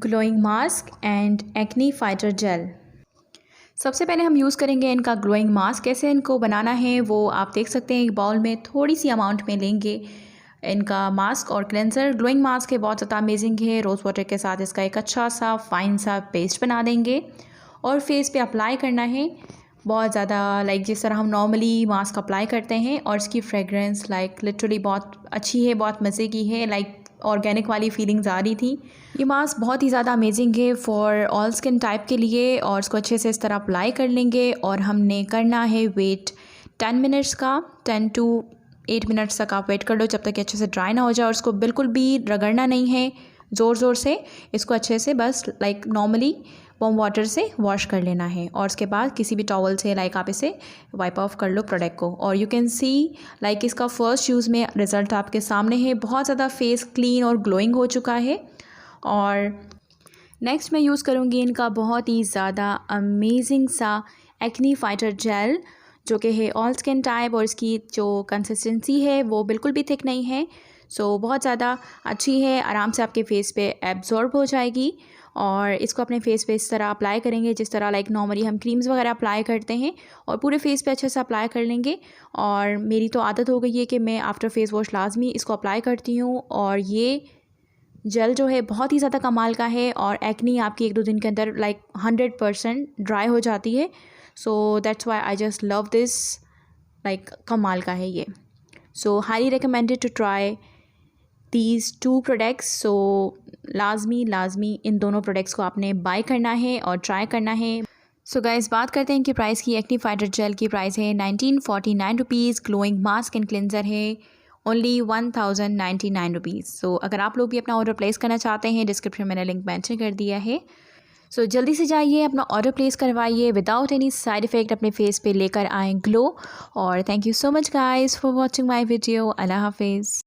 Glowing mask and acne fighter gel. सबसे पहले हम यूज़ करेंगे इनका ग्लोइंग मास्क। कैसे इनको बनाना है वो आप देख सकते हैं। एक बाउल में थोड़ी सी अमाउंट में लेंगे इनका मास्क और क्लेंजर। ग्लोइंग मास्क है, बहुत ज़्यादा अमेजिंग है। रोज़ वाटर के साथ इसका एक अच्छा सा फाइन सा पेस्ट बना देंगे और फेस पे अप्लाई करना है बहुत ज़्यादा, लाइक जिस तरह हम नॉर्मली मास्क अप्लाई करते हैं। और इसकी फ्रेगरेंस लाइक लिटरली बहुत अच्छी है, बहुत मज़े की है, लाइक ऑर्गेनिक वाली फीलिंग्स आ रही थी। ये मास्क बहुत ही ज़्यादा अमेजिंग है फॉर ऑल स्किन टाइप के लिए। और इसको अच्छे से इस तरह अप्लाई कर लेंगे और हमने करना है वेट 10 मिनट्स का। 10 to 8 मिनट्स तक आप वेट कर लो जब तक कि अच्छे से ड्राई ना हो जाए। और इसको बिल्कुल भी रगड़ना नहीं है ज़ोर ज़ोर से, इसको अच्छे से बस लाइक नॉर्मली वार्म वाटर से वॉश कर लेना है। और उसके बाद किसी भी टॉवल से लाइक आप इसे वाइप ऑफ कर लो प्रोडक्ट को। और यू कैन सी लाइक इसका फर्स्ट यूज़ में रिज़ल्ट आपके सामने है। बहुत ज़्यादा फेस क्लीन और ग्लोइंग हो चुका है। और नेक्स्ट मैं यूज़ करूँगी इनका बहुत ही ज़्यादा अमेजिंग सा एक्नी फाइटर जेल, जो कि है ऑल स्किन टाइप। और इसकी जो कंसिस्टेंसी है वो बिल्कुल भी थिक नहीं है, सो बहुत ज़्यादा अच्छी है, आराम से आपके फेस पे एब्जॉर्ब हो जाएगी। और इसको अपने फेस पे इस तरह अप्लाई करेंगे जिस तरह लाइक नॉर्मली हम क्रीम्स वगैरह अप्लाई करते हैं, और पूरे फेस पे अच्छे से अप्लाई कर लेंगे। और मेरी तो आदत हो गई है कि मैं आफ्टर फेस वॉश लाजमी इसको अप्लाई करती हूँ। और ये जेल जो है बहुत ही ज़्यादा कमाल का है और एक्नी आपकी 1-2 दिन के अंदर लाइक 100% ड्राई हो जाती है। So that's why I just love this, like कमाल का है ये। So highly recommended to try these 2 products. So लाजमी इन दोनों प्रोडक्ट्स को आपने बाय करना है और ट्राई करना है। सो गाइस, बात करते हैं कि प्राइस की। एक्नी फाइटर जेल की प्राइस है 1949 rupees. Glowing mask and cleanser है ओनली 1099 रुपीज़। सो अगर आप लोग भी अपना ऑर्डर प्लेस करना चाहते हैं, डिस्क्रिप्शन में मैंने लिंक मेंशन कर दिया है। सो जल्दी से जाइए, अपना ऑर्डर प्लेस करवाइए विदाउट एनी साइड इफ़ेक्ट, अपने फेस पे लेकर आएँ ग्लो। और thank you so much guys for watching my video. अल्लाह हाफिज़।